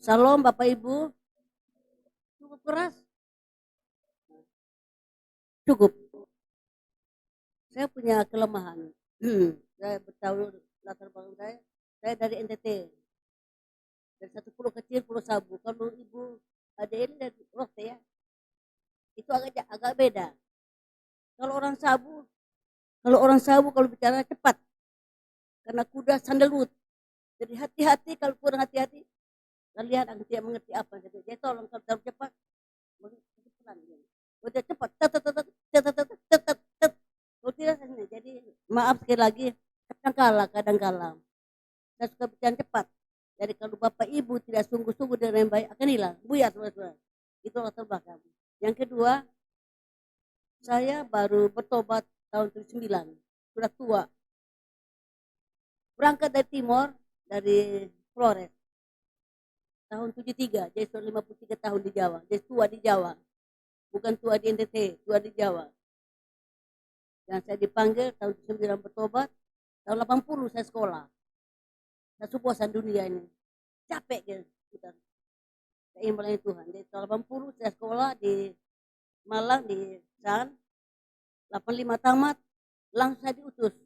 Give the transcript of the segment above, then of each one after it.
Salam Bapak Ibu, cukup keras, cukup. Saya punya kelemahan. Saya bertahu latar belakang saya dari NTT, dari satu pulau kecil, Pulau Sabu. Kalau Ibu ada ini dari Rote ya, itu agak beda. Kalau orang Sabu, kalau bicara cepat, karena kuda sandalwood. Jadi hati-hati, kalau kurang hati-hati, kalian akan tidak mengerti apa. Jadi tolong kalau terlalu cepat, pelan. Udah cepat, kalau tidak jadi maaf sekali lagi, kadang-kala saya suka berjalan cepat. Jadi kalau Bapak Ibu tidak sungguh-sungguh dengan yang baik akan hilang, buyar saudara. Itu latar belakang. Yang kedua, saya baru bertobat tahun 79, sudah tua. Berangkat dari Timor, dari Flores, tahun 73, jadi sudah 53 tahun di Jawa, jadi tua di Jawa. Bukan tua di NTT, tua di Jawa. Dan saya dipanggil tahun 79 bertobat, tahun 80 saya sekolah. Saya bosan dunia ini. Capek gitu. Saya ingin melayani Tuhan. Jadi tahun 80 saya sekolah di Malang, di San. 85 tamat, langsung saya diutus.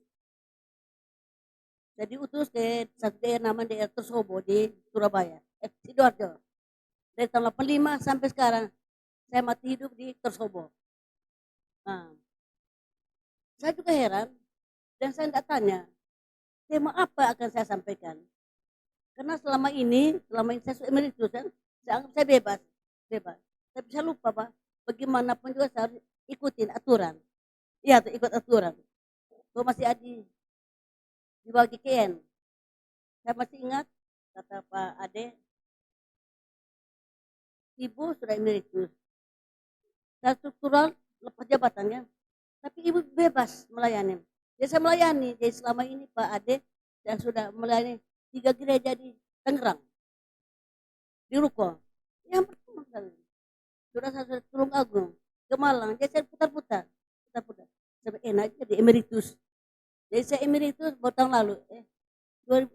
Saya diutus ke satu daerah namanya daerah Tersobo di Surabaya. Sidoarjo. Dari tahun 85 sampai sekarang, saya mati hidup di Tersobo. Nah, saya juga heran, dan saya tidak tanya, tema apa akan saya sampaikan. Karena selama ini saya sudah emeritus, saya anggap saya bebas. Saya bisa lupa Pak, bagaimanapun juga saya harus ikutin aturan. Iya, ikut aturan. Kalau masih Adi di bawah GKN, saya masih ingat kata Pak Ade, Ibu sudah emeritus, saya struktural lepas jabatannya, tapi Ibu bebas melayani. Jadi saya melayani, jadi selama ini Pak Ade, saya sudah melayani 3 gereja di Tangerang, di Ruko. Yang pertama kali, sudah saya Tulung Agung, ke Malang, jadi saya putar-putar. Sampai enak jadi emeritus. Jadi saya emeritus tahun lalu, 6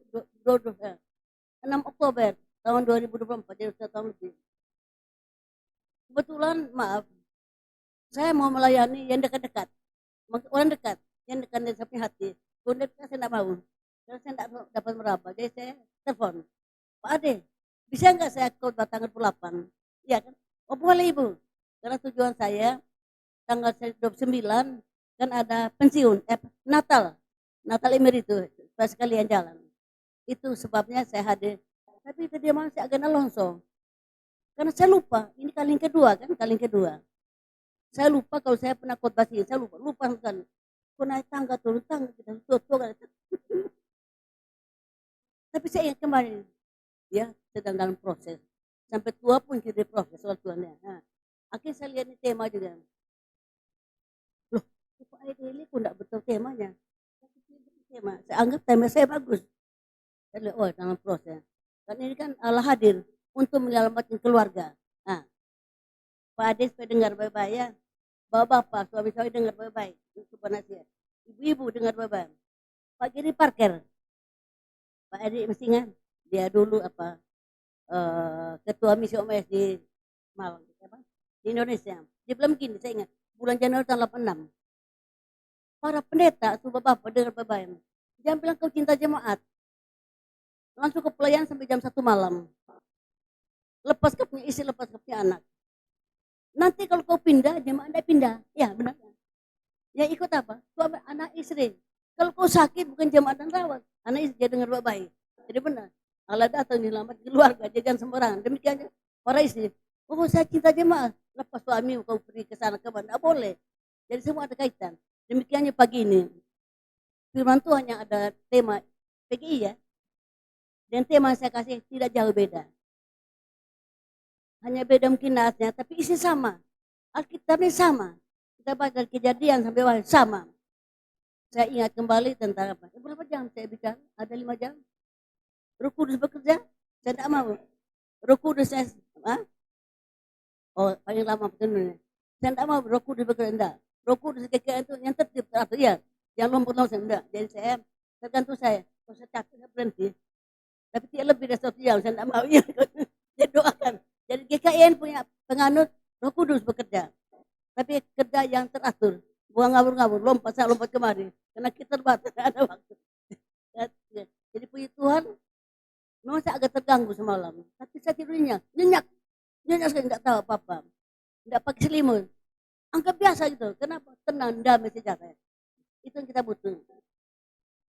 Oktober tahun 2024, jadi sudah tahun lebih. Kebetulan, maaf, saya mau melayani yang dekat-dekat, orang dekat, yang dekat dari samping hati. Kalau dekat saya tidak mau, karena saya tidak dapat meraba. Jadi saya telepon, Pak Ade, bisa nggak saya khotbah tanggal 28? Iya kan? Oh boleh Ibu, karena tujuan saya tanggal 29 kan ada pensiun, Natal emeritus, supaya sekalian jalan. Itu sebabnya saya hadir. Tapi itu dia masih agak nalongso. Karena saya lupa, ini kali kedua. Saya lupa kalau saya pernah khotbah sini, saya lupa sekali. Kau naik tangga, turun tangga, kita tua. Tapi saya ingat kembali, ya sedang dalam proses. Sampai tua pun kita proses soal Tuhannya. Nah, akhirnya saya lihat ini tema juga. Loh, Pak Ede ini kok enggak betul temanya. Saya anggap tema saya bagus. Saya lihat, oh dalam proses. Dan ini kan Allah hadir untuk menyelamatkan keluarga. Nah, Pak Ade supaya dengar baik-baik ya. Bapak, suami dengar baik-baik. Untuk penasihat. Ibu-ibu dengar baik-baik. Pak Giri Parker. Pak Ade mesti ingat. Dia dulu ketua misi OMS di Malang. Di Indonesia. Dia belum gini, saya ingat. Bulan Januari tahun 86. Para pendeta, bapak dengar baik-baik. Jangan bilang kau cinta jemaat. Langsung ke pelayanan sampai jam 1 malam. Lepas kau punya istri, lepas kau punya anak. Nanti kalau kau pindah, jemaat tidak pindah. Ya benar. Yang ikut apa? Suami, anak istri. Kalau kau sakit bukan jemaat dan rawat. Anak istri dia dengar baik-baik. Jadi benar. Allah datang menyelamat keluarga, jangan sembarangan. Demikian para istri. Oh saya cinta jemaat. Lepas suami kau pergi ke sana ke mana? Tidak boleh. Jadi semua ada kaitan. Demikiannya pagi ini. Firman Tuhan yang ada tema PGI ya. Dan tema yang saya kasih tidak jauh beda. Hanya beda mungkin naasnya, tapi isi sama. Alkitabnya sama. Kita baca dari Kejadian sampai Wahyu sama. Saya ingat kembali tentang apa? Berapa jam saya bicara? Ada 5 jam? Roh Kudus bekerja? Saya tidak mau. Roh Kudus saya, oh paling lama betul. Saya tidak mau Roh Kudus bekerja, enggak. Roh Kudus kekayaan itu yang tertib teratur ya. Yang lompat-lompat enggak. Jadi saya tergantung saya. Kalau saya capek saya berhenti. Tapi tidak lebih dari 1 jam saya tidak mau. Ya. GKN punya penganut Roh Kudus bekerja. Tapi kerja yang teratur. Buang ngabur-ngabur, lompat sana, lompat kemari. Karena kita terbatas, ada waktu. Jadi puji Tuhan, memang saya agak terganggu semalam. Tapi saya tidurnya nyenyak. Nyenyak sekali, tidak tahu apa-apa. Tidak pakai selimut. Anggap biasa gitu. Kenapa? Tenang, damai sejahtera. Itu yang kita butuh.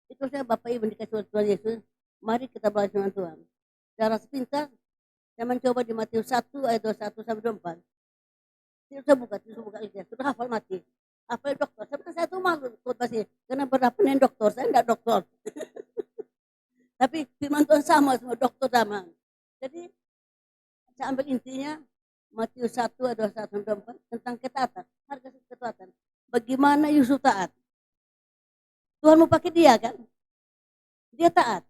Itu saya Bapak Ibu dikasih Tuhan Yesus. Mari kita belajar dengan Tuhan. Cara sepintas, saya mencoba di Matius 1 ayat 21 sampai 24. Saya buka Alkitab. Sudah hafal mati. Apa dokter? Sebenarnya saya tuh malu pasti karena berhadapan dokter. Saya tidak dokter. Tapi firman Tuhan sama semua dokter sama. Jadi saya ambil intinya Matius 1 ayat 21 sampai 24 tentang ketaatan, harga ketaatan. Bagaimana Yusuf taat? Tuhan mau pakai dia kan? Dia taat.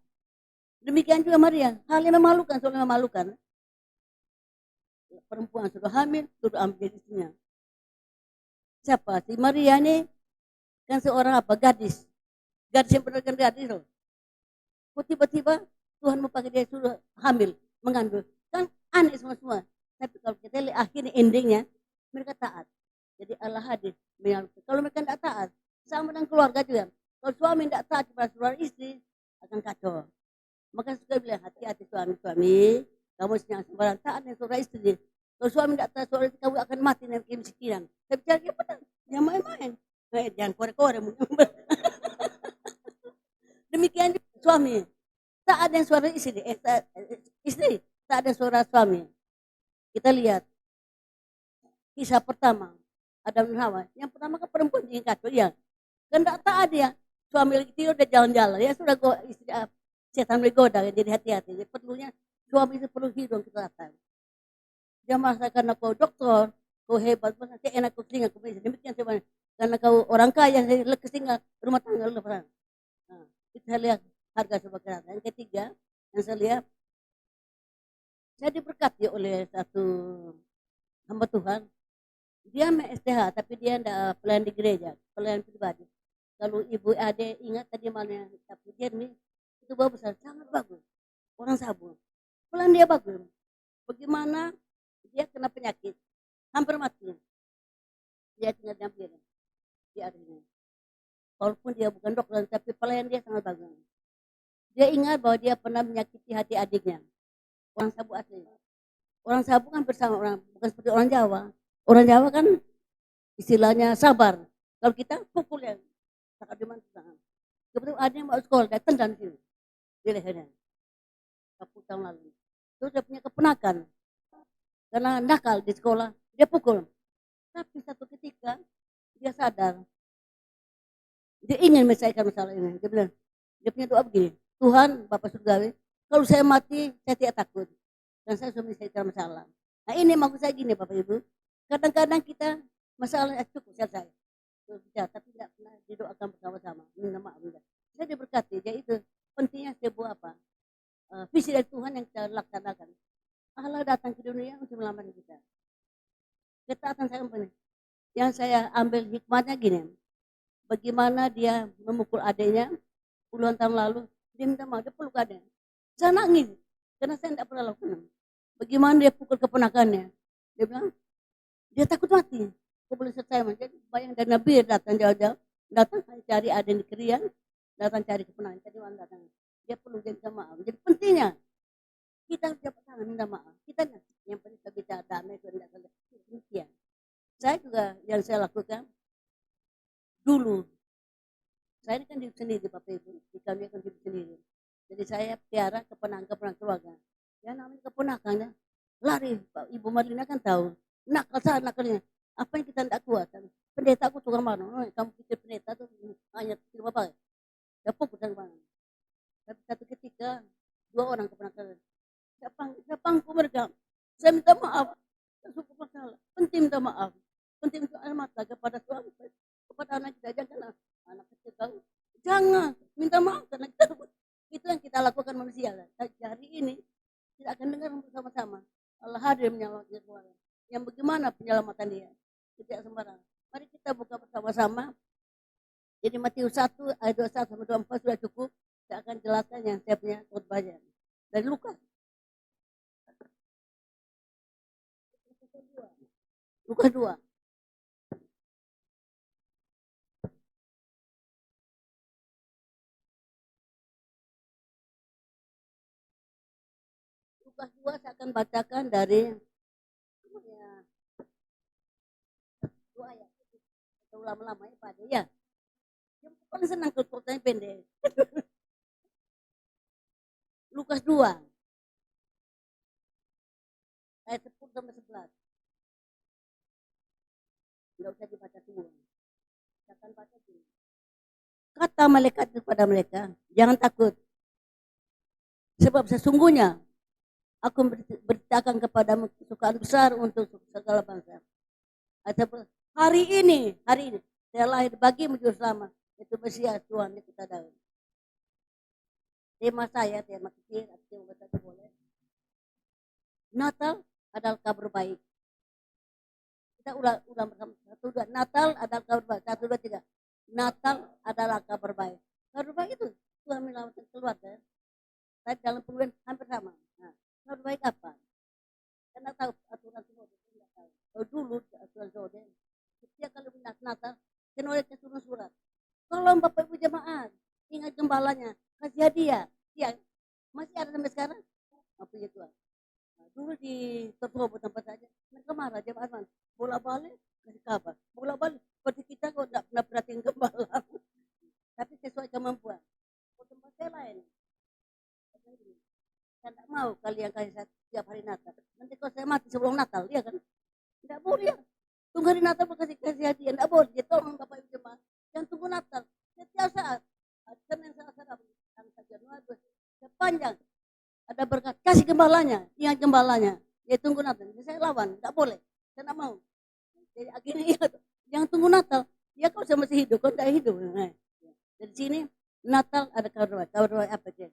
Demikian juga Maria. Hal yang memalukan, soalnya memalukan. Perempuan sudah hamil, sudah ambil istrinya. Siapa? Si Maria ini kan seorang apa? Gadis. Gadis yang benar kan gadis loh. Kok tiba-tiba Tuhan mau pakai dia sudah hamil, mengandung. Kan aneh semua. Tapi kalau kita lihat akhirnya endingnya, mereka taat. Jadi Allah hadir. Kalau mereka tidak taat, sama dengan keluarga juga. Kalau suami tidak taat kepada saudara istri, akan kacau. Maka suka bilang, hati-hati suami-suami, kamu jangan sembarang taat dengan saudara istri. Kalau suami tidak taat saudara istri, kamu akan mati dengan kemiskinan. Saya bicara dia benar, jangan main-main. Jangan korek-korek. Demikian juga suami, taat dengan suara istri, istri taat dengan suara suami. Kita lihat kisah pertama Adam dan Hawa. Yang pertama kan perempuan yang kacau ya. Kan tidak taat dia. Suami lagi tidur dia jalan-jalan. Ya sudah istri setan menggoda. Jadi hati-hati. Jadi perlunya suami itu perlu hidung kita datang. Dia merasa karena kau dokter, kau hebat, saya enak kau tinggal. Demikian sebenarnya. Karena kau orang kaya, saya lekas tinggal rumah tangga. Nah, itu saya lihat harga sebuah kereta. Yang ketiga, yang saya lihat, saya diberkati oleh satu hamba Tuhan. Dia STH, tapi dia tidak pelayan di gereja, pelayan pribadi. Kalau ibu adik ingat tadi mana tapi Jeremy, itu bagus, sangat bagus. Orang sabun. Pelayan dia bagus. Bagaimana dia kena penyakit, hampir mati. Dia tinggal dampir di akhirnya. Walaupun dia bukan dokter, tapi pelayan dia sangat bagus. Dia ingat bahwa dia pernah menyakiti hati adiknya. Orang Sabu asli. Orang Sabu kan bersama orang, bukan seperti orang Jawa. Orang Jawa kan istilahnya sabar. Kalau kita pukul ya, sakit di mana. Kebetulan ada yang mau sekolah, dia tendang sini. Di lehernya. 10 tahun lalu. Terus dia punya kepenakan. Karena nakal di sekolah, dia pukul. Tapi satu ketika, dia sadar. Dia ingin menyelesaikan masalah ini. Dia bilang, dia punya doa begini. Tuhan, Bapak Surgawi, kalau saya mati, saya tidak takut. Dan saya sudah menyelesaikan masalah. Nah ini maksud saya gini Bapak Ibu. Kadang-kadang kita masalah cukup selesai. Tapi tidak pernah didoakan bersama-sama. Minta maaf. Saya diberkati. Jadi itu pentingnya sebuah apa? Visi dari Tuhan yang kita laksanakan. Allah datang ke dunia untuk melamar kita. Ketaatan saya penting. Yang saya ambil hikmahnya gini. Bagaimana dia memukul adiknya puluhan tahun lalu. Dia minta maaf, dia peluk adiknya. Saya nangis. Karena saya tidak pernah lakukan. Bagaimana dia pukul keponakannya. Dia bilang, dia takut mati. Aku boleh selesai. Jadi bayang dari Nabi datang jauh-jauh. Datang cari adik di Kerian. Datang cari keponakan. Jadi orang datang. Dia perlu dia minta maaf. Jadi pentingnya. Kita harus dapat tangan minta maaf. Kita yang penting kita bicara damai. Demikian. Saya juga yang saya lakukan. Dulu. Saya ini kan hidup sendiri Bapak Ibu. Kami kan hidup sendiri. Jadi saya piara keponakan keluarga. Ya namanya keponakannya. Lari. Ibu Marlina kan tahu. Nakalnya. Apa yang kita tidak kuat. Kan? Pendeta aku tukang mana. Kamu pikir pendeta itu hanya tidak apa-apa. Ya pukul dari mana. Tapi satu ketika. 2 orang keponakan. Saya pangku mereka. Saya minta maaf. Saya suka masalah. Penting minta maaf. Penting untuk mata kepada suami. Kepada anak kita. Jangan anak kecil tahu. Jangan minta maaf. Karena kita itu yang kita lakukan manusia. Hari ini tidak akan dengar bersama-sama. Allah hadir menyelamatkan keluarga. Yang bagaimana penyelamatan dia? Tidak sembarang. Mari kita buka bersama-sama. Jadi Matius 1 ayat 21 sampai 24 sudah cukup. Saya akan jelaskan yang saya punya khotbahnya. Dari Lukas. Lukas 2. Lukas 2 saya akan bacakan dari ya, 2 ayat. Atau lama-lama ya Pak Ade ya. Yang paling senang kotanya pendek. Lukas 2 ayat 10 sampai 11. Enggak usah dibaca semua. Saya akan baca dulu. Kata malaikat kepada mereka, jangan takut. Sebab sesungguhnya aku beritakan kepadamu kesukaan besar untuk segala bangsa. Hari ini saya lahir bagimu juru selamat, itu Mesias Tuhan yang kita Daud. Tema saya, tema kecil, tema besar boleh. Natal adalah kabar baik. Kita ulang bersama, 1, 2. Natal adalah kabar baik. 1, 2, 3. Natal adalah kabar baik. Kabar baik itu Tuhan menyelamatkan keluarga. Tapi dalam penulisan hampir sama. Nah, kabar baik apa? Karena tahu aturan semua. Kalau dulu aturan Saudi, setiap kali Natal, kenolnya turun surat. Tolong Bapak Ibu jemaat, ingat gembalanya, kasih hadiah. Ya, masih ada sampai sekarang. Apa ya Tuhan? Nah, dulu di Terpobo tempat saja, mereka marah jemaat man. Bola balik kasih kabar. Bola balik seperti kita kok tidak pernah perhatiin gembala. Tapi sesuai kemampuan. Kalau tempat saya lain. Saya tidak mau kalian kasih saya setiap hari Natal. Nanti kalau saya mati sebelum Natal, dia kan tidak boleh ya. Tunggu hari Natal kasih hadiah, tidak boleh. Dia tolong Bapak Ibu jemaat. Jangan tunggu Natal. Setiap saat. Senin, Selasa, Rabu, tanggal Januari, sepanjang ada berkat. Kasih gembalanya, ingat gembalanya. Dia tunggu Natal. Saya lawan, tidak boleh. Saya tidak mau. Jadi akhirnya ya, jangan tunggu Natal. Ya kau sama masih hidup, kau tidak hidup. Nah, dari sini Natal ada kabar baik apa dia?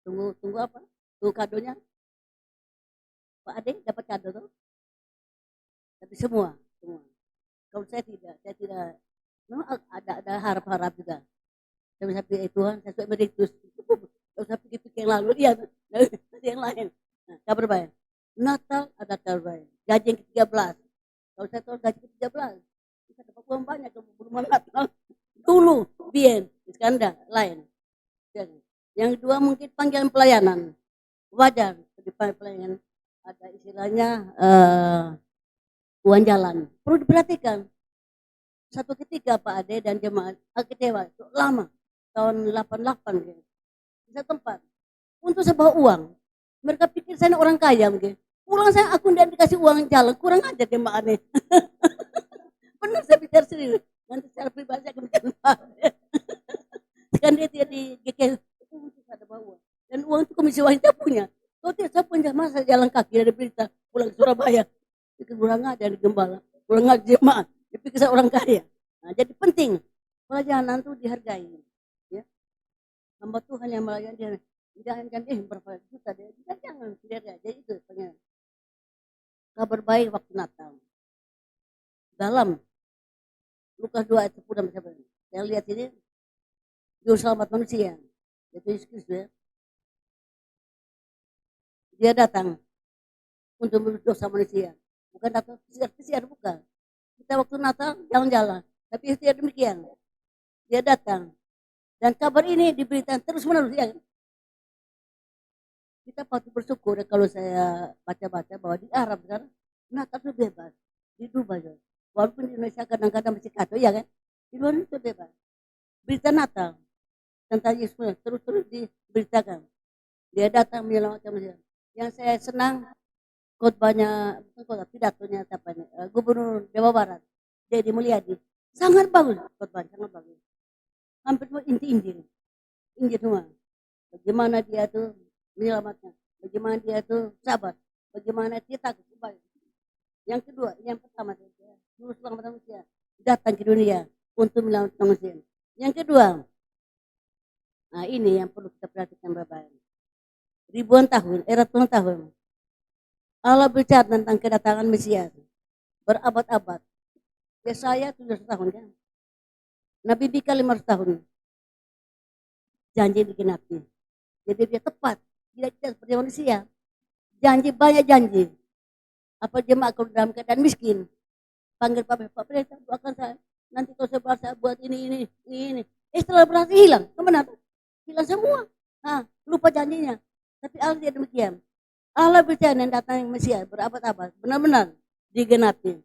Tunggu apa? Tunggu kadonya. Pak Ade dapat kado tuh? Tapi semua. Kalau saya tidak. Memang ada harap-harap juga. Saya bisa pilih Tuhan, saya suka meritus. Kalau saya pikir-pikir yang lalu, dia yang lain. Nah, kabar baik. Natal ada kabar baik. Gaji yang ke-13. Kalau saya tahu gaji ke-13, kita dapat uang banyak ke belum Natal. Dulu, bien, sekarang lain. Yang kedua mungkin panggilan pelayanan. Wajar di pelayanan ada istilahnya uang jalan. Perlu diperhatikan. Satu ketika Pak Ade dan jemaat kecewa, lama, tahun 88 gitu. Di satu tempat, untuk sebuah uang, mereka pikir saya orang kaya mungkin. Pulang saya akun dan dikasih uang jalan, kurang aja jemaatnya. Benar saya bicara serius. Nanti secara pribadi saya akan bicara Pak Ade. Sekarang dia di GK, untuk ada bawa uang. Dan uang itu komisi wanita punya. Kalau tidak saya punya masa jalan kaki dari berita, pulang ke Surabaya. Pikir kurang aja di Gembala, kurang aja jemaat. Dipikir saya orang kaya. Nah, jadi penting pelayanan itu dihargai. Ya. Hamba Tuhan yang melayani dia. Jangan berapa juta dia. Jangan tidak. Jadi itu pengen. Kabar baik waktu Natal. Dalam Lukas 2 ayat 10 sampai 11. Saya lihat ini juru selamat manusia. Yaitu Yesus Kristus ya. Dia datang untuk berdosa manusia. Bukan datang pesiar bukan. Kita waktu Natal jalan-jalan. Tapi tidak demikian. Dia datang. Dan kabar ini diberitakan terus menerus. Ya. Kita patut bersyukur ya, kalau saya baca-baca bahwa di Arab sekarang Natal itu bebas. Di Dubai. Walaupun di Indonesia kadang-kadang masih kacau ya kan. Di luar itu bebas. Berita Natal tentang Yesus terus diberitakan. Dia datang menyelamatkan manusia. Yang saya senang khotbahnya, pidatonya Gubernur Jawa Barat, Deddy Mulyadi. Sangat bagus khotbah, sangat bagus. Hampir semua inti semua. Bagaimana dia tuh menyelamatkan, bagaimana dia tuh sabar, bagaimana kita kembali. Yang kedua, yang pertama, Juru Selamat manusia datang ke dunia untuk menyelamatkan manusia. Yang kedua, nah ini yang perlu kita perhatikan Bapak. Ribuan tahun, ratusan tahun, Allah bicara tentang kedatangan Mesias. Berabad-abad. Yesaya 700 tahun kan. Nabi Mika 500 tahun. Janji digenapi. Jadi dia tepat. Tidak seperti manusia. Janji, banyak janji. Apa jemaat kalau dalam keadaan miskin, panggil Pak Pendeta, doakan saya. Nanti kalau saya berasa buat ini. Setelah berhasil hilang, kemana? Hilang semua. Lupa janjinya. Tapi Allah tidak demikian. Allah percaya yang datang yang Mesias berabad-abad, benar-benar digenapi.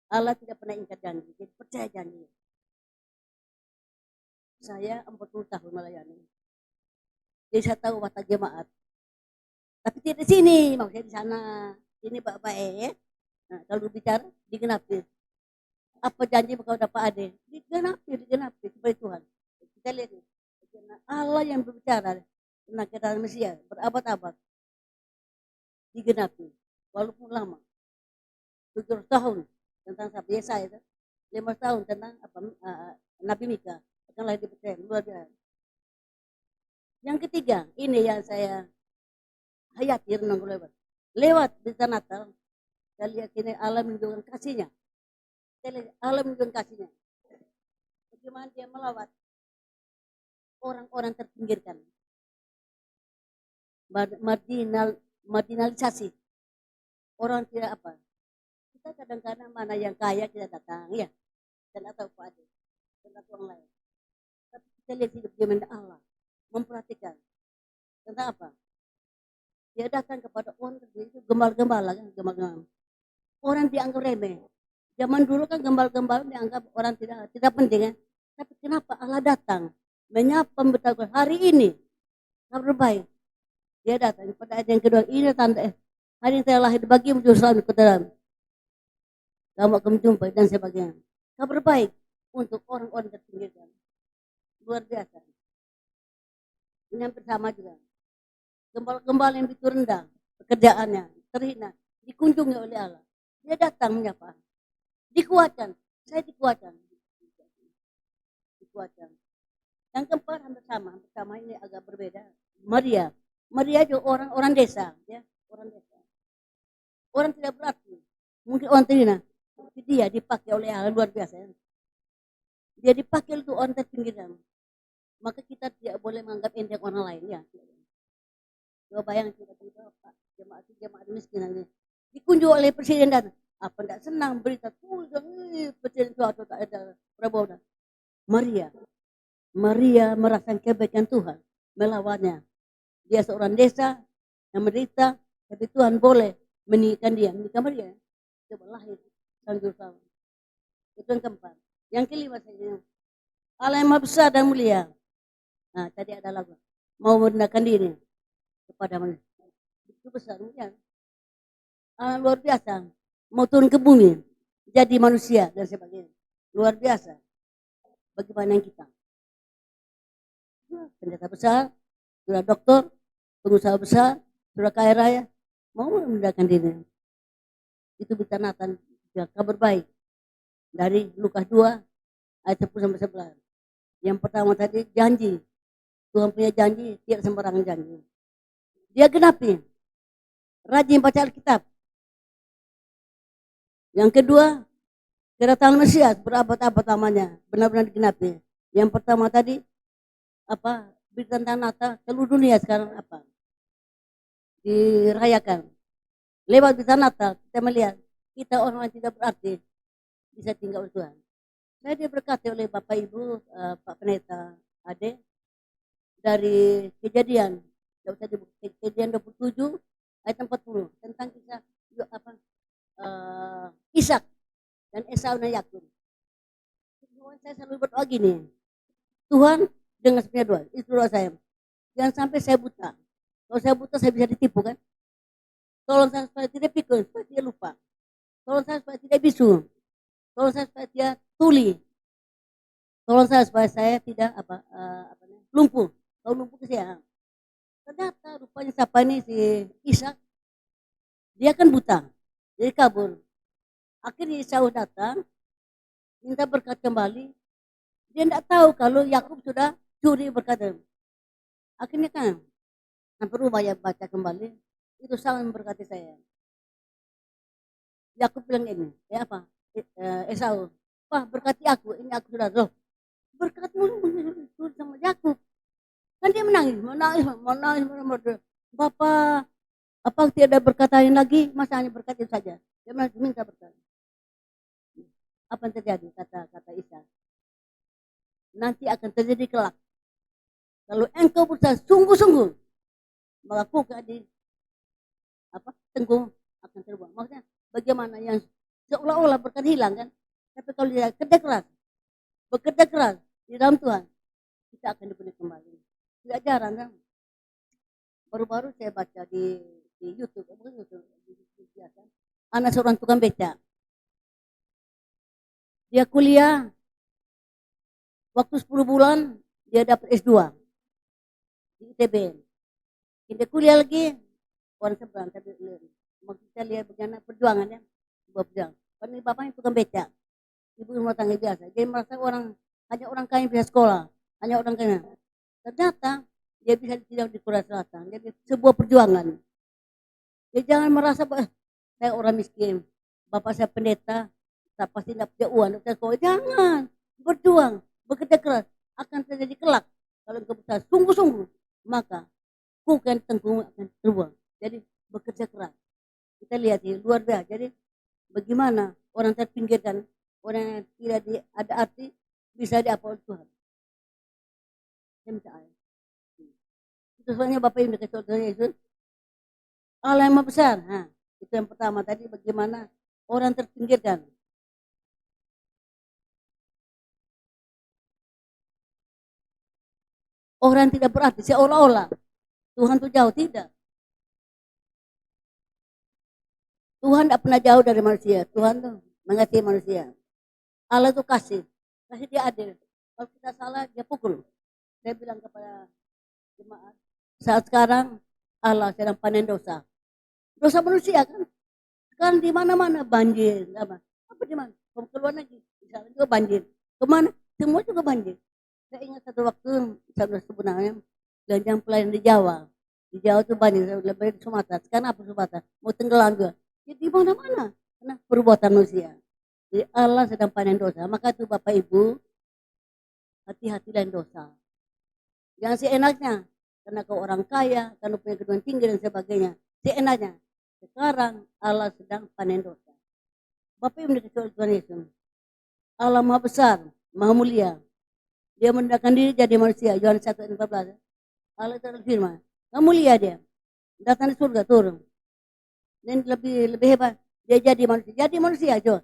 Allah tidak pernah ingkar janji, jadi percaya janji. Saya 40 tahun melayani. Jadi saya tahu watak jemaat. Tapi tidak di sini, maksudnya di sana. Ini Bapak ya. Nah, kalau bicara digenapi. Apa janji kalau dapat ade? Digenapi kepada Tuhan. Kita lihat nih. Allah yang berbicara tentang kedatangan Mesias berabad-abad digenapi. Walaupun lama. 7 tahun tentang Sabi Yesaya itu. 5 tahun tentang Nabi Mika. Akan lahir di Betlehem. Luar biasa. Yang ketiga, ini yang saya hayati renang lewat berita Natal. Saya lihat ini Allah menunjukkan kasihnya. Allah menunjukkan kasihnya. Bagaimana dia melawat orang-orang terpinggirkan. Marginalisasi. Orang tidak apa. Kita kadang-kadang mana yang kaya kita datang. Ya. Dan atau Pak Ade. Dan atau orang lain. Tapi kita lihat hidup dia Allah. Memperhatikan. Tentang apa? Dia datang kepada orang itu gembala-gembala kan. Orang dianggap remeh. Zaman dulu kan gembal-gembal dianggap orang tidak penting kan. Tapi kenapa Allah datang menyapa memberitahukan hari ini kabar baik. Dia datang pada ayat yang kedua, ini tanda hari ini telah lahir bagi menjadi selalu ke dalam. Kamu akan menjumpa dan sebagainya. Kabar baik untuk orang-orang terpinggirkan. Luar biasa. Ini yang pertama juga. Gembal-gembal yang begitu rendah pekerjaannya, terhina, dikunjungi oleh Allah. Dia datang menyapa. Dikuatkan, saya dikuatkan. Yang keempat hampir sama ini agak berbeda. Maria juga orang desa, ya, orang desa. Orang tidak berarti, mungkin orang terhina, tapi dia dipakai oleh Allah luar biasa. Ya. Dia dipakai untuk orang terpinggiran. Maka kita tidak boleh menganggap enteng orang lain, ya. Coba bayangkan tiba-tiba Pak jemaat miskin ini dikunjungi oleh presiden dan apa tidak senang berita presiden suatu tak ada Prabowo. Maria merasakan kebaikan Tuhan melawannya. Dia seorang desa yang menderita, tapi Tuhan boleh meninggikan dia. Menikah Maria, coba lahir sanjur sama. Itu yang keempat. Yang kelima saja. Allah yang maha besar dan mulia. Nah, tadi ada lagu. Mau merendahkan diri kepada manusia. Itu besar mulia. Allah luar biasa. Mau turun ke bumi, jadi manusia dan sebagainya. Luar biasa. Bagaimana yang kita? Pendeta besar, sudah doktor, pengusaha besar, sudah kaya raya, mau merendahkan diri. Itu berita Natal, kabar baik. Dari Lukas 2, ayat 10 sampai 11. Yang pertama tadi janji. Tuhan punya janji, tidak sembarangan janji. Dia genapi. Rajin baca Alkitab. Yang kedua, kedatangan Mesias berabad-abad lamanya, benar-benar digenapi. Yang pertama tadi berita tentang Natal, seluruh dunia sekarang dirayakan. Lewat berita Natal kita melihat kita orang yang tidak berarti bisa tinggal oleh Tuhan. Saya diberkati oleh Bapak Ibu, Pak Pendeta Ade dari kejadian 27 ayat 40 tentang kisah Ishak dan Esau dan Yakub. Saya selalu berdoa gini, Tuhan dengan sepenuhnya doa, itu doa saya. Jangan sampai saya buta. Kalau saya buta saya bisa ditipu kan. Tolong saya supaya tidak pikir, supaya tidak lupa. Tolong saya supaya tidak bisu. Tolong saya supaya tidak tuli. Tolong saya supaya saya tidak lumpuh. Kalau lumpuh ke saya. Ternyata rupanya siapa ini si Ishak, dia kan buta, jadi kabur. Akhirnya Esau datang, minta berkat kembali. Dia tidak tahu kalau Yakub sudah curi berkat. Akhirnya kan, sampai rumah ya baca kembali, itu sangat memberkati saya. Yakub bilang ini, Esau, Pak berkati aku, ini aku sudah loh. Berkatmu sama Yakub. Kan dia menangis. Bapak, Apa tidak ada berkat lain lagi? Masa hanya berkat itu saja? Dia minta berkat. Apa yang terjadi? Kata Isa. Nanti akan terjadi kelak. Kalau engkau berusaha sungguh-sungguh, maka aku di tenggung akan terbuang. Maksudnya bagaimana yang seolah-olah berkat hilang kan? Tapi kalau dia bekerja keras di dalam Tuhan, kita akan diberi kembali. Tidak jarang kan? Baru-baru saya baca di YouTube, biasa. Anak seorang tukang beca. Dia kuliah, waktu 10 bulan dia dapat S2 di ITB. Dia kuliah lagi, orang seberang. Maksud kita lihat bagaimana perjuangannya, sebuah perjuangan. Karena bapaknya tukang beca, ibu rumah tangga biasa. Dia merasa hanya orang kaya bisa sekolah, hanya orang kaya. Ternyata dia bisa tidak di Korea Selatan. Jadi sebuah perjuangan. Dia jangan merasa saya orang miskin, bapak saya pendeta, saya pasti tidak punya uang, tidak punya sekolah. Jangan, berjuang, bekerja keras, akan terjadi kelak. Kalau engkau berusaha sungguh-sungguh, maka bukan tenggung akan terbuang. Jadi bekerja keras. Kita lihat ini luar biasa. Jadi bagaimana orang terpinggirkan, orang yang tidak ada arti bisa diapa oleh Tuhan. Itu soalnya Bapak Ibu dikasih contohnya Yesus. Allah yang maha besar. Nah, itu yang pertama tadi bagaimana orang terpinggirkan. Orang tidak berarti seolah-olah Tuhan itu jauh, tidak. Tuhan tidak pernah jauh dari manusia. Tuhan tuh mengasihi manusia. Allah itu kasih dia adil. Kalau kita salah dia pukul. Saya bilang kepada jemaat, saat sekarang Allah sedang panen dosa. Dosa manusia kan. Sekarang di mana-mana banjir. Apa di mana? Kamu keluar lagi, di sana juga banjir. Kemana? Semua juga banjir. Saya ingat satu waktu, saya sebenarnya belanjaan pelayan di Jawa. Di Jawa itu banjir, lebih di Sumatera. Sekarang apa Sumatera? Mau tenggelam juga. Jadi di mana-mana. Karena perbuatan manusia. Jadi Allah sedang panen dosa. Maka itu Bapak Ibu, hati-hati lain dosa. Jangan seenaknya. Karena kau orang kaya, karena punya gedung tinggi dan sebagainya. Seenaknya. Sekarang Allah sedang panen dosa. Bapak Ibu dikasih Tuhan Yesus. Allah maha besar, maha mulia. Dia merendahkan diri jadi manusia. Yohanes 1:14. Allah itu firman. Maha mulia dia. Datang di surga turun. Dan lebih hebat. Dia jadi manusia. Jadi manusia aja.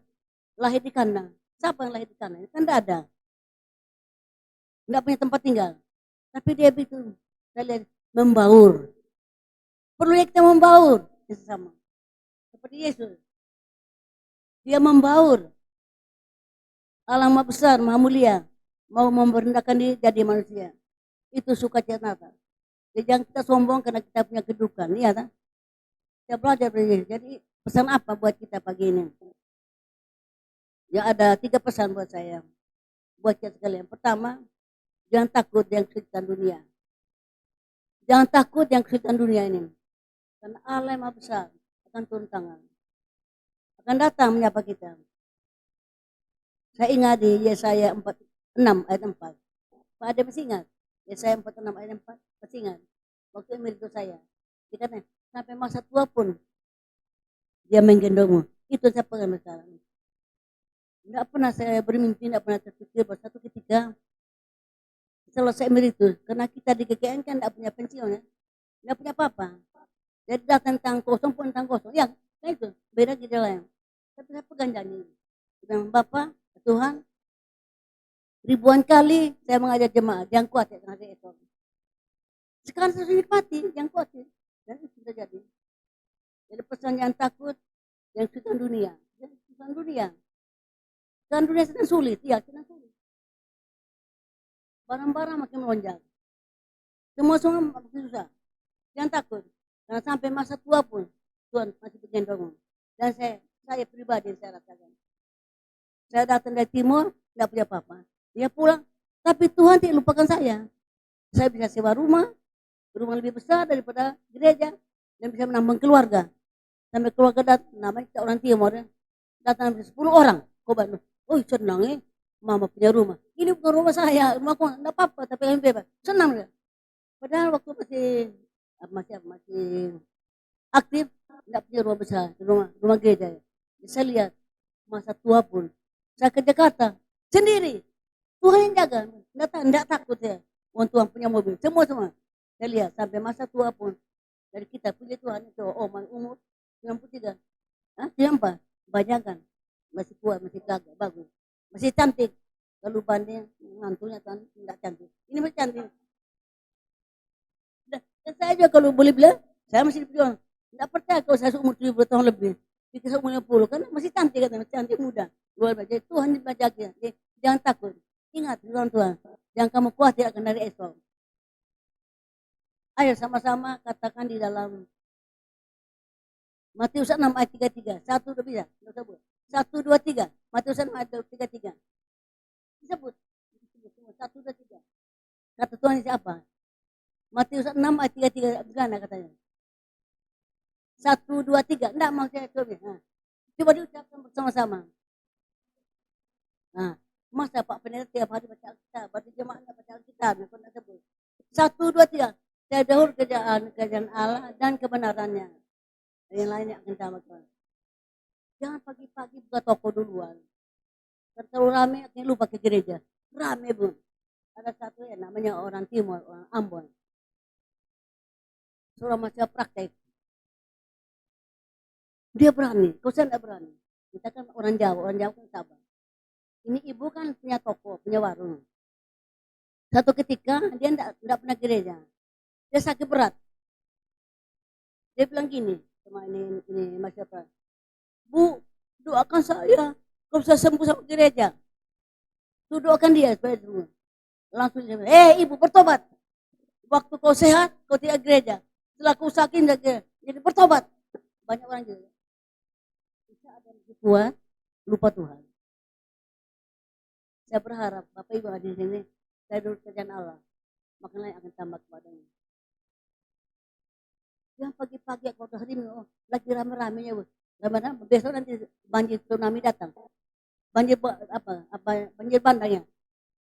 Lahir di kandang. Siapa yang lahir di kandang? Kan tidak ada. Tidak punya tempat tinggal. Tapi dia itu saya lihat membaur. Perlu kita membaur sesama. Seperti Yesus. Dia membaur. Allah maha besar, maha mulia. Mau merendahkan diri jadi manusia. Itu sukacita. Jadi jangan kita sombong karena kita punya kedudukan. Iya kan? Kita belajar dari Yesus. Jadi pesan apa buat kita pagi ini? Ya ada 3 pesan buat saya. Buat kita sekalian. Pertama, jangan takut yang kesulitan dunia. Jangan takut yang kesulitan dunia ini. Karena Allah yang maha besar akan turun tangan. Akan datang menyapa kita. Saya ingat di Yesaya 46 ayat 4. Pak Ade masih ingat? Yesaya 46 ayat 4. Masih ingat? Waktu itu saya. Dikatakan, sampai masa tua pun dia menggendongmu. Itu saya pegang sekarang. Tidak pernah saya bermimpi, tidak pernah terpikir bahwa satu ketika selesai itu, karena kita di KKN kan tidak punya pensiun ya, tidak punya apa-apa. Jadi datang tentang kosong pun tentang kosong. Ya, nah itu beda gitu lah. Tapi saya pegang janji. Dengan Bapak, Tuhan, ribuan kali saya mengajak jemaat, yang kuat ya, dengan ekor. Sekarang saya nikmati, yang kuat ya. Dan itu sudah jadi. Jadi pesan yang takut, yang kesulitan dunia. Jadi kesulitan dunia. Dan dunia sedang sulit, ya sedang sulit. Barang-barang makin melonjak. Semua makin susah. Jangan takut. Karena sampai masa tua pun Tuhan masih bergendong. Dan saya pribadi saya rasakan. Saya datang dari timur, tidak punya apa-apa. Dia pulang, tapi Tuhan tidak lupakan saya. Saya bisa sewa rumah lebih besar daripada gereja, dan bisa menambah keluarga. Sampai keluarga datang, namanya kita orang timur, datang 10 orang. Oh senang mama punya rumah. Ini bukan rumah saya, rumahku tidak apa-apa, tapi kami bebas. Senang ya. Padahal waktu masih aktif, tidak punya rumah besar, rumah gereja. Saya lihat masa tua pun, saya ke Jakarta sendiri, Tuhan yang jaga, tidak takut ya. Orang Tuhan punya mobil, semua. Saya lihat sampai masa tua pun, dari kita punya Tuhan itu, umur 93, siapa? Bayangkan, masih kuat, masih gagah, bagus, masih cantik. Lalu banding mantunya Tuhan tidak cantik, ini masih cantik. Dan saya juga kalau boleh bilang, saya masih berjuang. Tidak percaya kalau saya umur 70 tahun lebih. Pikir saya umur 60, karena masih cantik katanya, cantik muda. Luar biasa. Jadi Tuhan dibacakan. Jangan takut. Ingat firman Tuhan. Yang kamu khawatir akan dari esok. Ayo sama-sama katakan di dalam Matius 6 ayat 33. Satu udah bisa. 1, 2, 3. Matius 6 ayat 33. Disebut. 1, 2, 3. Kata Tuhan ini siapa? Matius 6 ayat 33. Gimana katanya? 1, 2, 3. Enggak mau saya coba. Coba diucapkan bersama-sama. Nah, masa Pak Pendeta tiap hari baca Alkitab, berarti jemaatnya baca Alkitab, 1, 2, 3. Saya dahulu kerjaan Allah dan kebenarannya. Yang lainnya akan tambahkan. Jangan pagi-pagi buka toko duluan. Terlalu rame, akhirnya lupa ke gereja. Rame pun. Ada satu yang namanya orang Timur, orang Ambon. Suruh masih praktek. Dia berani, kau saya tidak berani. Kita kan orang Jawa kan sabar. Ini ibu kan punya toko, punya warung. Satu ketika dia tidak pernah gereja. Dia sakit berat. Dia bilang gini, sama ini masyarakat. Bu, doakan saya, kau bisa sembuh sama gereja. Tuh doakan dia supaya sembuh. Langsung dia bilang, ibu bertobat. Waktu kau sehat, kau tidak gereja. Setelah kau sakit, jadi bertobat. Banyak orang gitu. Bisa ada yang lebih kuat, lupa Tuhan. Saya berharap Bapak Ibu ada di sini, saya dulu kerjaan Allah, makanya akan tambah kepadanya. Yang pagi-pagi aku udah hari ini, lagi rame-ramenya, rame-rame, besok nanti banjir tsunami datang, banjir banjir bandangnya,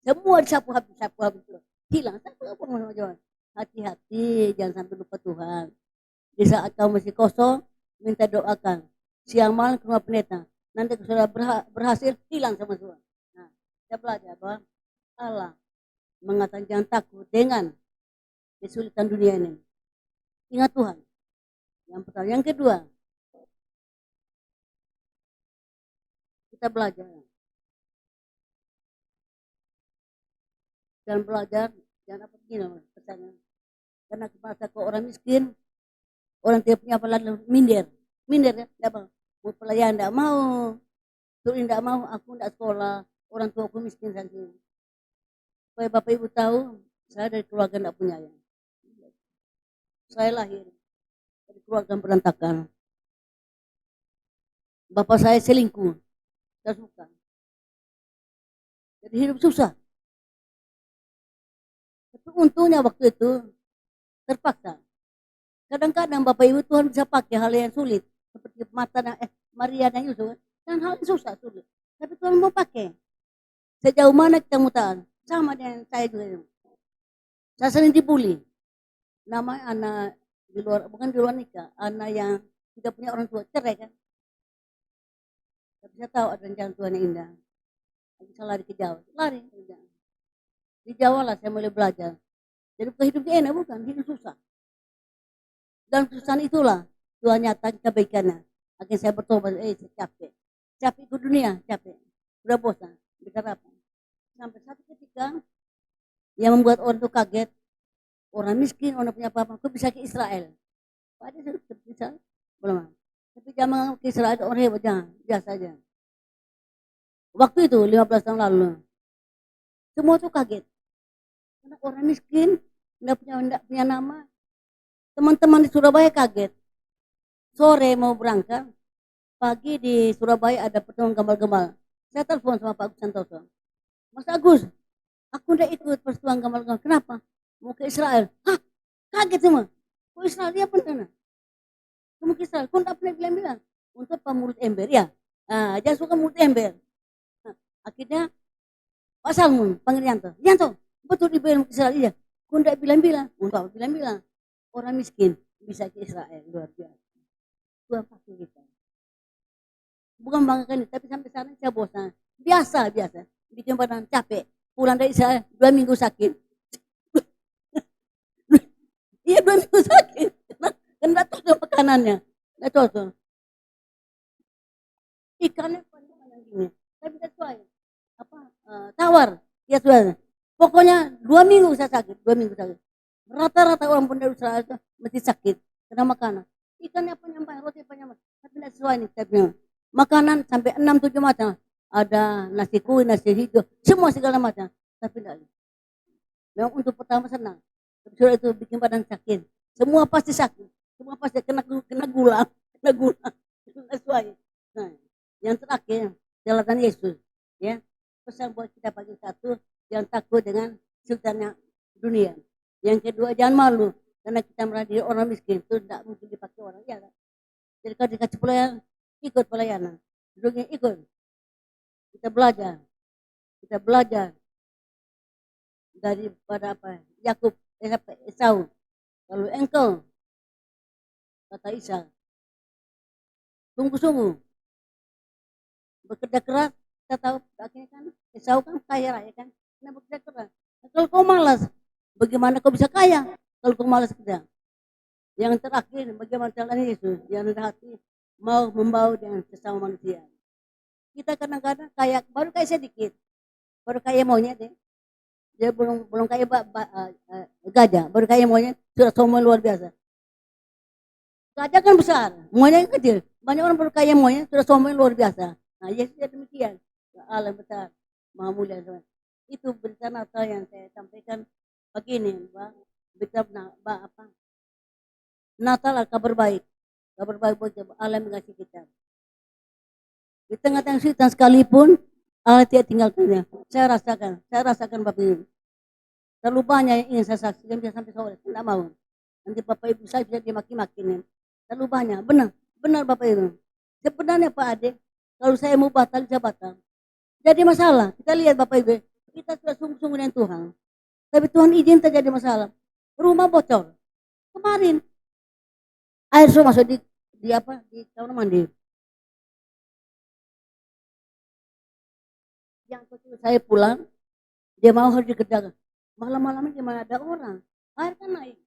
semua disapu habis, hilang. Saya apa hati-hati, jangan sampai lupa Tuhan. Di saat kau masih kosong, minta doakan. Siang malam ke rumah pendeta, nanti sudah berhasil, hilang sama Tuhan. Nah, saya belajar bahwa Allah mengatakan jangan takut dengan kesulitan dunia ini. Ingat Tuhan. Yang pertama. Yang kedua, kita belajar. Jangan belajar, jangan apa begini pesannya. Karena masa ke orang miskin, orang tidak punya apa lalu minder ya, tidak mau pelayan, tidak mau, turun tidak mau, aku tidak sekolah, orang tua aku miskin saja. Supaya Bapak Ibu tahu, saya dari keluarga tidak punya ya. Saya lahir dari keluarga berantakan. Bapak saya selingkuh, saya suka. Jadi hidup susah. Tapi untungnya waktu itu terpaksa. Kadang-kadang Bapak Ibu Tuhan bisa pakai hal yang sulit. Seperti Maria dan Yusuf. Dan hal yang susah, sulit. Tapi Tuhan mau pakai. Sejauh mana kita mutaan. Sama dengan saya juga. Saya sering dibully. Nama anak di luar, bukan di luar nikah. Anak yang tidak punya orang tua. Cerai kan. Tapi saya tahu ada rencana Tuhan yang indah. Saya lari ke Jawa. Lari. Di Jawa lah saya mulai belajar. Jadi hidupnya enak bukan. Hidup susah. Dan kesusahan itulah Tuhan nyatakan kebaikannya. Akhirnya saya bertobat, saya capek. Capek ke dunia, capek. Udah bosan, bicara apa. Sampai satu ketika yang membuat orang itu kaget, orang miskin, orang punya apa-apa, kok bisa ke Israel? Ada bisa, belum. Tapi jangan ke Israel, orang hebat, jangan, biasa aja. Waktu itu 15 tahun lalu, semua itu kaget. Karena orang miskin, enggak punya nama. Teman-teman di Surabaya kaget. Sore mau berangkat, pagi di Surabaya ada pertemuan gembal-gembal. Saya telepon sama Pak Agus Santoso. Mas Agus, aku udah ikut pertemuan gembal-gembal. Kenapa? Mau ke Israel. Hah? Kaget semua. Kok Israel? Dia pernah. Kamu ke Israel? Kau tidak pernah bilang-bilang. Untuk Pak mulut ember, ya. Nah, jangan suka mulut ember. Nah, akhirnya Pak Salmun, panggil Yanto, betul dibilang ke Israel, iya. Kau tidak bilang-bilang. Untuk apa bilang-bilang? Orang miskin bisa ke Israel, luar biasa. Tuhan pasti kita. Bukan banggakan, tapi sampai sana saya bosan. Biasa. Bikin badan capek. Pulang dari saya 2 minggu sakit. Iya 2 minggu sakit. Karena cocok makanannya. Nggak cocok. Ikannya panjang gini. Tapi sesuai. Tawar. Ya sudah. Pokoknya 2 minggu saya sakit. 2 minggu sakit. Rata-rata orang pun dari Israel itu mesti sakit. Karena makanan. Ikannya panjang, roti panjang. Tapi tidak sesuai nih. Tapi makanan sampai 6-7 macam. Ada nasi kuning, nasi hijau. Semua segala macam. Tapi tidak. Memang untuk pertama senang. Tapi sudah itu bikin badan sakit. Semua pasti sakit. Semua pasti kena gula. Kena gula. Tidak sesuai. Nah, yang terakhir, jalan Yesus. Ya, pesan buat kita pagi satu, jangan takut dengan sultannya dunia. Yang kedua, jangan malu. Karena kita merasa orang miskin, itu tidak mungkin dipakai orang. Ya, jadi kalau dikasih pelayanan, ikut pelayanan. Duduknya ikut. Kita belajar daripada Yakub, Esau. Kalau engkau, kata Isa, sungguh-sungguh bekerja keras, kita tahu akhirnya kan Esau kan kaya raya kan, karena bekerja keras. Nah, kalau kau malas, bagaimana kau bisa kaya? Kalau kau malas kerja. Yang terakhir, bagaimana caranya Yesus yang rendah hati mau membawa dengan sesama manusia. Kita kadang-kadang baru kaya sedikit, baru kaya monyet deh. Dia belum kaya gajah, baru kaya monyet sudah sombong luar biasa. Gajah kan besar, monyet kecil. Banyak orang baru kaya monyet sudah sombong luar biasa. Nah, Yesus demikian. Allah besar, maha mulia. Itu berita Natal yang saya sampaikan begini, berita Natal kabar baik buat Allah mengasihi kita. Di tengah-tengah kesulitan sekalipun Allah tidak tinggalkannya. Saya rasakan Bapak Ibu. Terlalu banyak yang ingin saya saksikan bisa sampai sore, tidak mau. Nanti Bapak Ibu saya bisa dimaki-maki nih. Terlalu banyak, benar Bapak Ibu. Sebenarnya Pak Ade, kalau saya mau batal, saya batal. Jadi masalah, kita lihat Bapak Ibu, kita sudah sungguh-sungguh dengan Tuhan. Tapi Tuhan izin terjadi masalah. Rumah bocor. Kemarin, air semua masuk di kamar mandi. Yang kecil saya pulang, dia mau harus dikerjakan. Malam-malam ini gimana ada orang, air kan naik.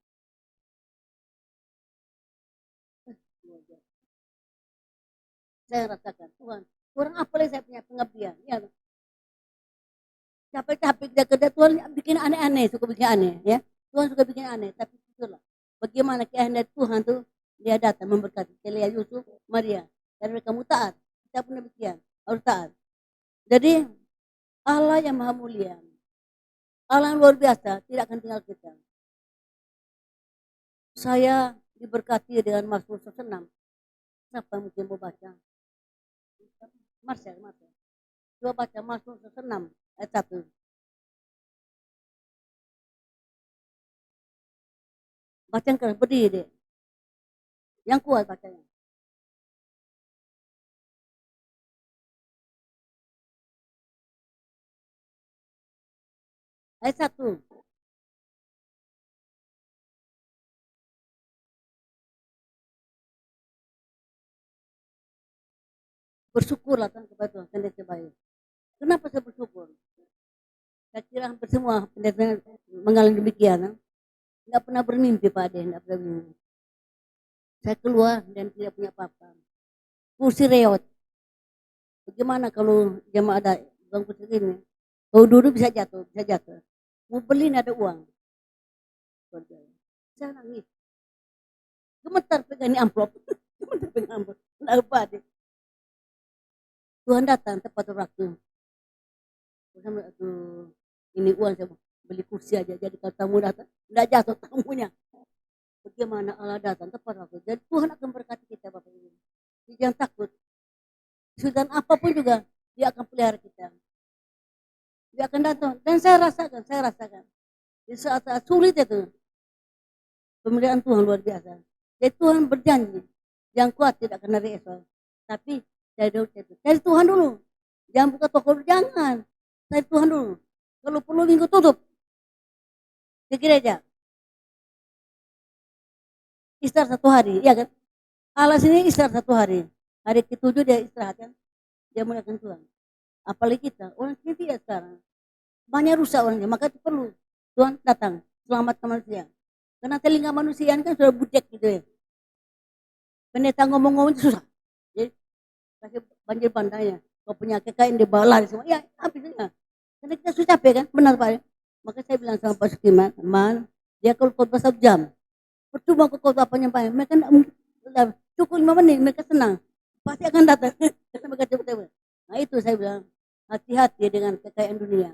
Saya rasakan, Tuhan, kurang apa lagi saya punya pengabdian. Ya, capek-capek kerja Tuhan bikin aneh-aneh, suka bikin aneh. Ya, Tuhan suka bikin aneh, tapi itulah. Bagaimana kehendak Tuhan tuh dia datang memberkati Elia, Yusuf, Maria. Dan kamu taat, kita pun demikian, harus taat. Jadi Allah yang maha mulia, Allah yang luar biasa, tidak akan tinggal kita. Saya diberkati dengan Mazmur 106. Siapa mungkin mau baca? Marcel. Coba baca Mazmur 106 ayat 1. Baca yang keras, berdiri deh. Yang kuat bacanya. Ayat 1. Bersyukurlah kan kepada Tuhan, pendeta baik. Kenapa saya bersyukur? Saya kira hampir semua pendeta mengalami demikian. Tidak pernah bermimpi Pak Ade, tidak pernah bermimpi. Saya keluar dan tidak punya apa-apa. Kursi reot. Bagaimana kalau jemaah ada bangku segini? Kalau duduk bisa jatuh. Mau beli ada uang. Saya nangis. Gemetar pegang ini amplop. Kenapa Ade? Tuhan datang tepat waktu. Ini uang saya beli kursi aja. Jadi kalau tamu datang, tidak jatuh tamunya. Bagaimana Allah datang tepat waktu. Jadi Tuhan akan berkati kita Bapak Ibu. Jangan takut. Sudah apapun juga dia akan pelihara kita. Dia akan datang. Dan saya rasakan. Di saat-saat sulit itu, pemeliharaan Tuhan luar biasa. Jadi Tuhan berjanji, yang kuat tidak akan dari esok. Tapi dari Tuhan dulu. Jangan buka toko dulu, jangan. Dari Tuhan dulu. Kalau perlu minggu tutup di gereja. Istirahat 1 hari, iya kan? Allah sini istirahat 1 hari. Hari ke-7 dia istirahat kan. Dia muliakan Tuhan. Apalagi kita, orang kita tidak sekarang. Banyak rusak orangnya, maka itu perlu Tuhan datang, selamatkan manusia. Karena telinga manusia ini kan sudah budek gitu ya. Pendeta ngomong-ngomong itu susah. Jadi, kasih banjir bandangnya. Kau punya kekayaan di bawah lari semua. Ya, habisnya. Karena kita sudah capek kan, benar Pak. Maka saya bilang sama Pak Sukiman, teman, dia kalau khotbah 1 jam. Percuma kau khotbah penyampaian. Mereka cukup 5 menit, mereka senang. Pasti akan datang. Karena mereka cepat-cepat. Nah itu saya bilang, hati-hati dengan kekayaan dunia.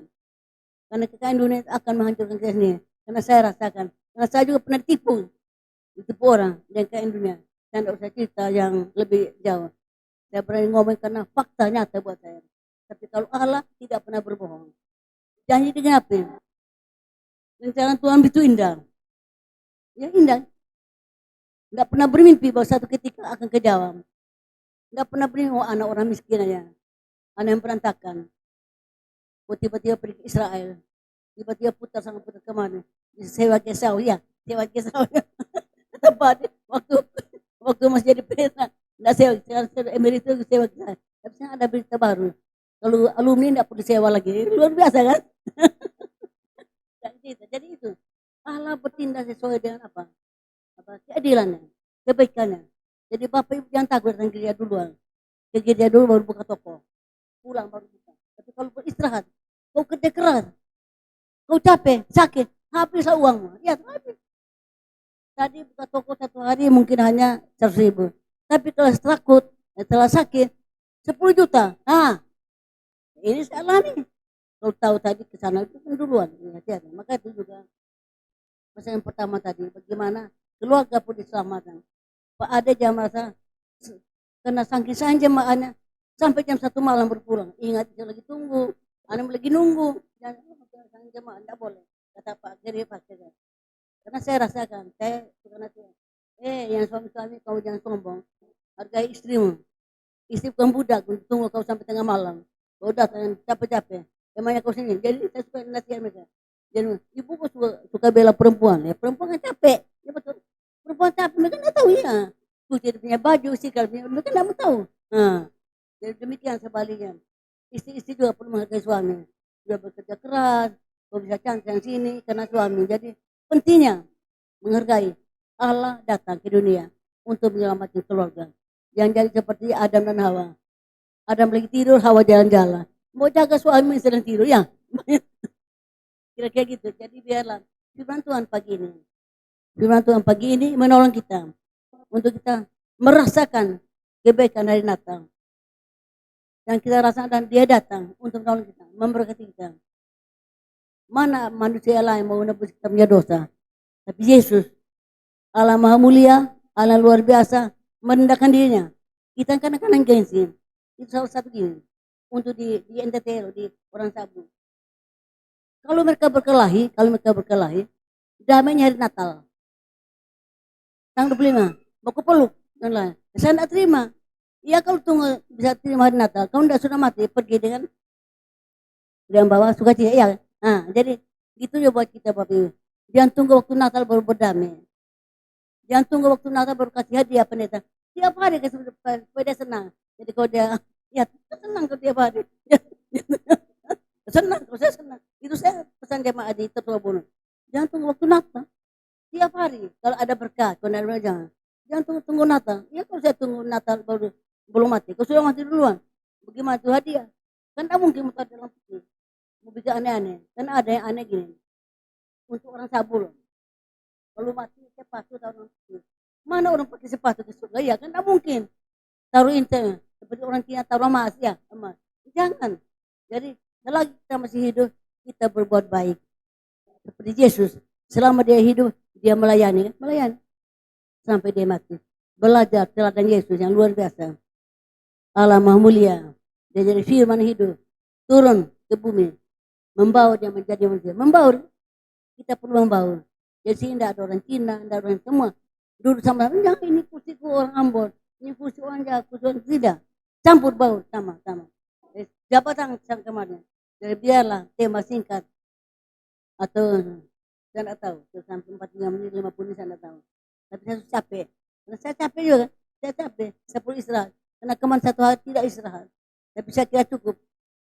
Karena kekayaan dunia akan menghancurkan kita sendiri. Karena saya rasakan. Karena saya juga pernah ditipu orang dengan kekayaan dunia. Saya tidak usah cerita yang lebih jauh. Saya berani ngomong karena fakta nyata buat saya. Tapi kalau Allah tidak pernah berbohong. Janji digenapi. Rencana Tuhan itu indah. Ya indah. Nggak pernah bermimpi bahwa satu ketika akan kejawab. Nggak pernah bermimpi anak orang miskin aja. Anak yang berantakan. Tiba-tiba pergi ke Israel. Tiba-tiba putar kemana. Sewa Gesau, ya. Sewa Gesau. Tempat waktu masih jadi pendeta. Nggak sewa, sekarang emeritus sewa Gesau. Tapi sekarang ada berita baru. Kalau alumni nggak perlu sewa lagi. Luar biasa kan? Jadi itu. Allah bertindak sesuai dengan apa? Keadilannya, kebaikannya. Jadi Bapak Ibu jangan takut datang gereja duluan. Ke gereja dulu baru buka toko. Pulang baru buka. Tapi kalau beristirahat, kau kerja keras, kau capek, sakit, habislah uangmu. Ya, habis. Tadi buka toko 1 hari mungkin hanya 100.000. Tapi kalau takut, setelah sakit, 10 juta. Nah, ini saya alami. Kau tahu tadi ke sana itu kan duluan. Hati-hati. Maka itu juga pesan yang pertama tadi, bagaimana keluarga pun diselamatkan. Pak ada jam merasa kena saking sayang jemaahnya sampai jam 1 malam berpulang. Ingat saya lagi tunggu, anak lagi nunggu. Jangan sayang jemaah, tidak boleh. Kata Pak Geri Pak Geri. Karena saya rasakan, saya karena yang suami-suami kau jangan sombong. Hargai istrimu. Istri bukan budak, tunggu kau sampai tengah malam. Kau datang capek-capek. Emangnya kau sini. Jadi saya suka nasihat mereka. Jadi ibu kok suka bela perempuan. Ya perempuan kan capek. Ya betul. Perempuan capek, mereka tidak tahu ya. Cuci punya baju, sikap punya, mereka tidak tahu. Nah, jadi demikian sebaliknya. Istri-istri juga perlu menghargai suami. Dia bekerja keras, kau bisa cantik yang sini karena suami. Jadi pentingnya menghargai. Allah datang ke dunia untuk menyelamatkan keluarga. Jangan jadi seperti Adam dan Hawa. Adam lagi tidur, Hawa jalan-jalan. Mau jaga suami sedang tidur, ya. Kira-kira gitu. Jadi biarlah firman Tuhan pagi ini. Firman Tuhan pagi ini menolong kita. Untuk kita merasakan kebaikan dari Natal. Dan kita rasakan dan dia datang untuk menolong kita. Memberkati kita. Mana manusia lain mau menebus kita punya dosa. Tapi Yesus, Allah Maha Mulia, Allah luar biasa, merendahkan dirinya. Kita kadang-kadang gengsi. Itu salah satu gini. Untuk di NTT, di orang Sabu. Kalau mereka berkelahi, damainya hari Natal. Tanggal 25, mau peluk dan lain. Saya tidak terima. Ya kalau tunggu bisa terima hari Natal, kamu tidak sudah mati, pergi dengan bawa sukacita. Ya. Nah, jadi gitu ya buat kita Bapak Ibu. Jangan tunggu waktu Natal baru berdamai. Jangan tunggu waktu Natal baru kasih hadiah pendeta. Tiap hari kasih supaya dia senang. Jadi kalau dia, ya senang kalau tiap hari. Senang, kalau saya senang. Itu saya pesan jemaah di Tetua Bono. Jangan tunggu waktu Natal. Tiap hari kalau ada berkat, kalau ada jangan tunggu Natal. Ya kalau saya tunggu Natal baru belum mati. Kalau sudah mati duluan, bagaimana itu hadiah? Kan tak mungkin mutar dalam pikir. Mau bicara aneh-aneh. Karena ada yang aneh gini. Untuk orang Sabu loh. Kalau mati sepatu taruh pikir. Mana orang pakai sepatu ke surga? Ya kan tak mungkin. Taruh intel. Seperti orang Cina taruh emas ya. Emas. Jangan. Jadi selagi kita masih hidup, kita berbuat baik. Seperti Yesus. Selama dia hidup, dia melayani. Melayani. Sampai dia mati. Belajar teladan Yesus yang luar biasa. Allah Maha Mulia. Dia jadi firman hidup. Turun ke bumi. Membaur dia menjadi manusia. Membaur. Kita perlu membaur. Jadi sini tidak ada orang Cina, tidak ada orang semua. Duduk sama-sama. Jangan ini kursiku orang Ambon. Ini kursi orang Jawa, kursi orang tidak. Campur baur sama-sama. Jabatan sang kemarin. Jadi biarlah tema singkat. Atau saya tidak tahu. Sampai 45 menit, 50 menit saya tidak tahu. Tapi saya capek. Karena saya capek juga. saya capek, saya perlu istirahat. Karena kemarin 1 hari tidak istirahat. Tapi saya kira cukup.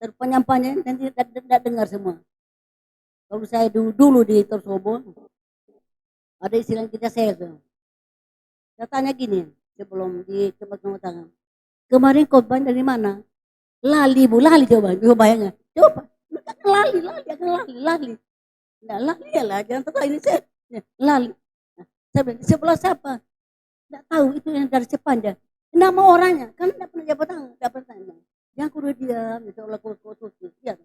Terpanjang-panjang nanti tidak dengar semua. Kalau saya dulu di Torsobo, ada istilah kita saya tuh. Saya tanya gini, sebelum di tempat rumah tangga. Kemarin korban dari mana? Lali bu, lali coba bayangkan. Coba, lali, lali. Nah, lali ya lah, jangan tahu ini saya. Lali. Nah, saya bilang, sebelah siapa? Tidak tahu, itu yang dari sepanjang. Nama orangnya, kan tidak pernah jawab tangan, tidak pernah tanya. Yang kudu diam, itu Allah kudu diam.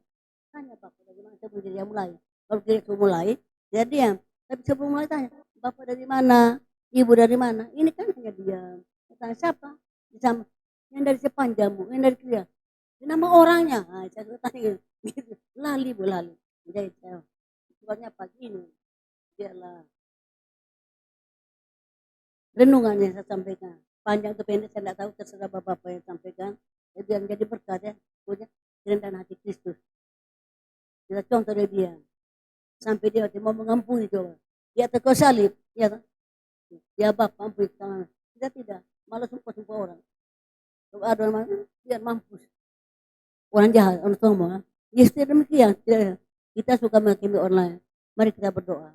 Tanya Bapak dari mana sebelum dia mulai. Kalau dia mulai, dia diam. Tapi sebelum mulai tanya, Bapak dari mana? Ibu dari mana? Ini kan hanya diam. Tanya siapa? Sama yang dari sepanjangmu, yang dari dia. Nama orangnya, nah, saya tanya gitu. Lali bu, lali. Jadi saya sebabnya pagi ini biarlah renungan yang saya sampaikan. Panjang atau pendek saya tidak tahu, terserah Bapak yang sampaikan. Jadi yang jadi berkat ya, punya kerendahan hati Kristus. Kita contoh dari dia. Sampai dia mau mengampuni coba. Dia tekau salib, ya kan? Ya Bapak ampuni kesalahan. Kita tidak, malah sumpah-sumpah orang. Kalau ada orang biar mampus. Orang jahat, orang sombong. Ya demikian. Kita suka menghakimi orang lain. Mari kita berdoa.